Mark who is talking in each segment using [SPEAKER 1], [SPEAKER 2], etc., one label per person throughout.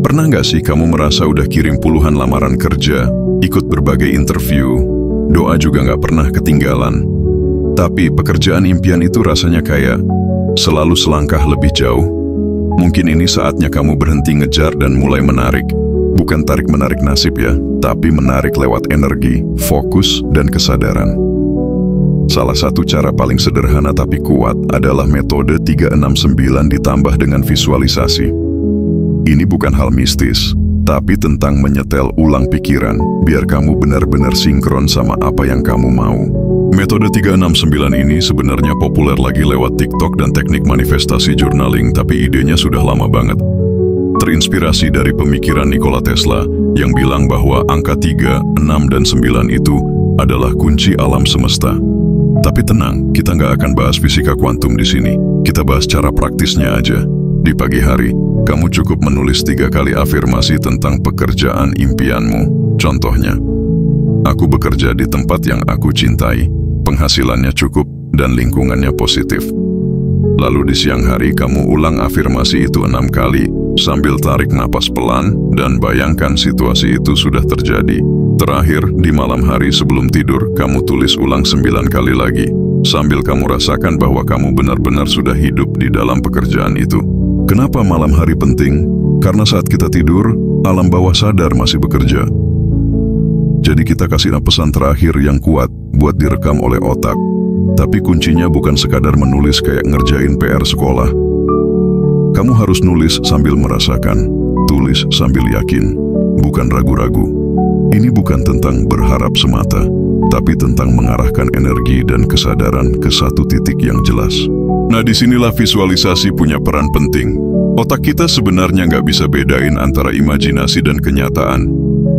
[SPEAKER 1] Pernah nggak sih kamu merasa udah kirim puluhan lamaran kerja, ikut berbagai interview, doa juga nggak pernah ketinggalan. Tapi pekerjaan impian itu rasanya kayak selalu selangkah lebih jauh. Mungkin ini saatnya kamu berhenti ngejar dan mulai menarik. Bukan tarik-menarik nasib ya, tapi menarik lewat energi, fokus, dan kesadaran. Salah satu cara paling sederhana tapi kuat adalah metode 369 ditambah dengan visualisasi. Ini bukan hal mistis, tapi tentang menyetel ulang pikiran, biar kamu benar-benar sinkron sama apa yang kamu mau. Metode 369 ini sebenarnya populer lagi lewat TikTok dan teknik manifestasi journaling, tapi idenya sudah lama banget. Terinspirasi dari pemikiran Nikola Tesla yang bilang bahwa angka 3, 6, dan 9 itu adalah kunci alam semesta. Tapi tenang, kita nggak akan bahas fisika kuantum di sini. Kita bahas cara praktisnya aja. Di pagi hari, kamu cukup menulis 3 kali afirmasi tentang pekerjaan impianmu. Contohnya, aku bekerja di tempat yang aku cintai, penghasilannya cukup, dan lingkungannya positif. Lalu di siang hari kamu ulang afirmasi itu 6 kali, sambil tarik napas pelan dan bayangkan situasi itu sudah terjadi. Terakhir, di malam hari sebelum tidur, kamu tulis ulang 9 kali lagi, sambil kamu rasakan bahwa kamu benar-benar sudah hidup di dalam pekerjaan itu. Kenapa malam hari penting? Karena saat kita tidur, alam bawah sadar masih bekerja. Jadi kita kasih pesan terakhir yang kuat buat direkam oleh otak. Tapi kuncinya bukan sekadar menulis kayak ngerjain PR sekolah. Kamu harus nulis sambil merasakan, tulis sambil yakin, bukan ragu-ragu. Ini bukan tentang berharap semata, tapi tentang mengarahkan energi dan kesadaran ke satu titik yang jelas. Nah, disinilah visualisasi punya peran penting. Otak kita sebenarnya nggak bisa bedain antara imajinasi dan kenyataan.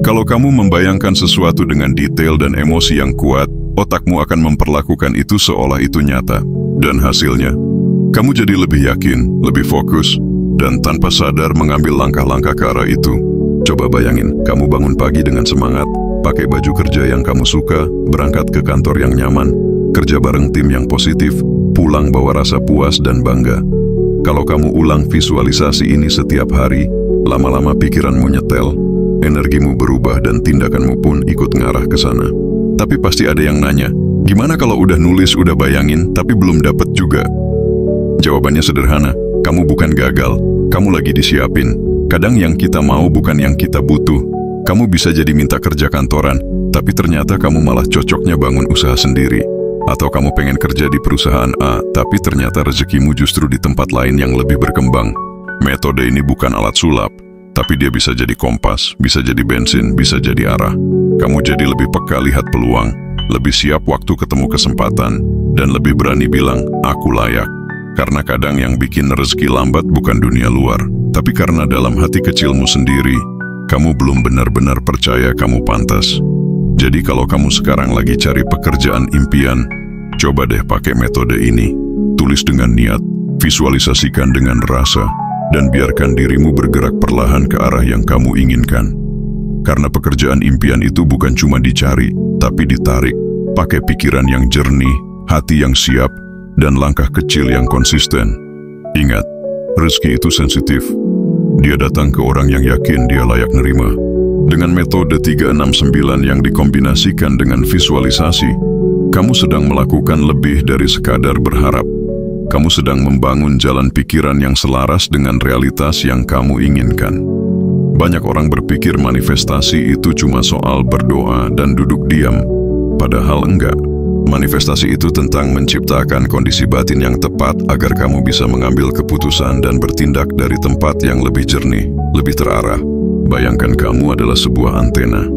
[SPEAKER 1] Kalau kamu membayangkan sesuatu dengan detail dan emosi yang kuat, otakmu akan memperlakukan itu seolah itu nyata. Dan hasilnya, kamu jadi lebih yakin, lebih fokus, dan tanpa sadar mengambil langkah-langkah ke arah itu. Coba bayangin, kamu bangun pagi dengan semangat, pakai baju kerja yang kamu suka, berangkat ke kantor yang nyaman, kerja bareng tim yang positif, pulang bawa rasa puas dan bangga. Kalau kamu ulang visualisasi ini setiap hari, lama-lama pikiranmu nyetel, energimu berubah dan tindakanmu pun ikut ngarah ke sana. Tapi pasti ada yang nanya, gimana kalau udah nulis, udah bayangin, tapi belum dapet juga? Jawabannya sederhana, kamu bukan gagal, kamu lagi disiapin. Kadang yang kita mau bukan yang kita butuh. Kamu bisa jadi minta kerja kantoran, tapi ternyata kamu malah cocoknya bangun usaha sendiri. Atau kamu pengen kerja di perusahaan A, tapi ternyata rezekimu justru di tempat lain yang lebih berkembang. Metode ini bukan alat sulap, tapi dia bisa jadi kompas, bisa jadi bensin, bisa jadi arah. Kamu jadi lebih peka lihat peluang, lebih siap waktu ketemu kesempatan, dan lebih berani bilang, aku layak. Karena kadang yang bikin rezeki lambat bukan dunia luar, tapi karena dalam hati kecilmu sendiri, kamu belum benar-benar percaya kamu pantas. Jadi kalau kamu sekarang lagi cari pekerjaan impian, coba deh pakai metode ini. Tulis dengan niat, visualisasikan dengan rasa, dan biarkan dirimu bergerak perlahan ke arah yang kamu inginkan. Karena pekerjaan impian itu bukan cuma dicari, tapi ditarik. Pakai pikiran yang jernih, hati yang siap, dan langkah kecil yang konsisten. Ingat, rezeki itu sensitif. Dia datang ke orang yang yakin dia layak nerima. Dengan metode 369 yang dikombinasikan dengan visualisasi, kamu sedang melakukan lebih dari sekadar berharap. Kamu sedang membangun jalan pikiran yang selaras dengan realitas yang kamu inginkan. Banyak orang berpikir manifestasi itu cuma soal berdoa dan duduk diam. Padahal enggak. Manifestasi itu tentang menciptakan kondisi batin yang tepat agar kamu bisa mengambil keputusan dan bertindak dari tempat yang lebih jernih, lebih terarah. Bayangkan kamu adalah sebuah antena.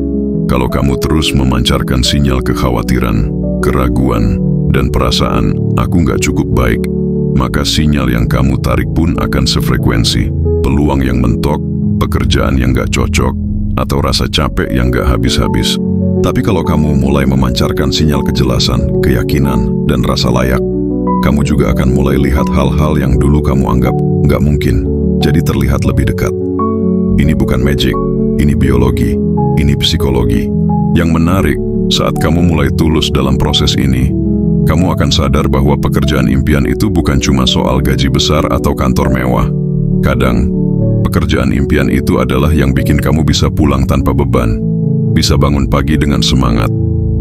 [SPEAKER 1] Kalau kamu terus memancarkan sinyal kekhawatiran, keraguan, dan perasaan aku nggak cukup baik, maka sinyal yang kamu tarik pun akan sefrekuensi. Peluang yang mentok, pekerjaan yang nggak cocok, atau rasa capek yang nggak habis-habis. Tapi kalau kamu mulai memancarkan sinyal kejelasan, keyakinan, dan rasa layak, kamu juga akan mulai lihat hal-hal yang dulu kamu anggap nggak mungkin, jadi terlihat lebih dekat. Ini bukan magic, ini biologi, ini psikologi. Yang menarik, saat kamu mulai tulus dalam proses ini, kamu akan sadar bahwa pekerjaan impian itu bukan cuma soal gaji besar atau kantor mewah. Kadang, Pekerjaan impian itu adalah yang bikin kamu bisa pulang tanpa beban, bisa bangun pagi dengan semangat,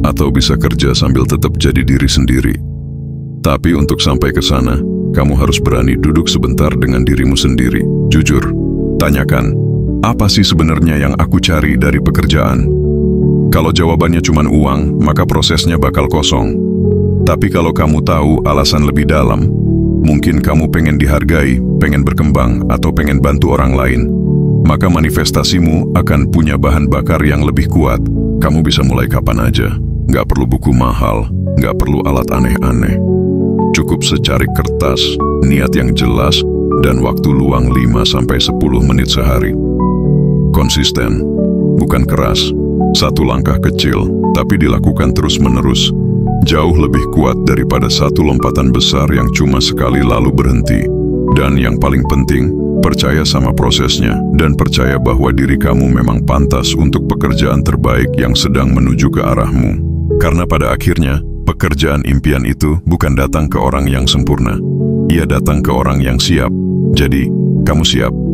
[SPEAKER 1] atau bisa kerja sambil tetap jadi diri sendiri. Tapi untuk sampai ke sana, kamu harus berani duduk sebentar dengan dirimu sendiri. Jujur, tanyakan, apa sih sebenarnya yang aku cari dari pekerjaan? Kalau jawabannya cuma uang, maka prosesnya bakal kosong. Tapi kalau kamu tahu alasan lebih dalam, mungkin kamu pengen dihargai, pengen berkembang, atau pengen bantu orang lain, maka manifestasimu akan punya bahan bakar yang lebih kuat. Kamu bisa mulai kapan aja, nggak perlu buku mahal, nggak perlu alat aneh-aneh. Cukup secarik kertas, niat yang jelas, dan waktu luang 5-10 menit sehari. Konsisten, bukan keras. Satu langkah kecil, tapi dilakukan terus-menerus, jauh lebih kuat daripada satu lompatan besar yang cuma sekali lalu berhenti. Dan yang paling penting, percaya sama prosesnya, dan percaya bahwa diri kamu memang pantas untuk pekerjaan terbaik yang sedang menuju ke arahmu. Karena pada akhirnya, pekerjaan impian itu bukan datang ke orang yang sempurna. Ia datang ke orang yang siap. Jadi, kamu siap?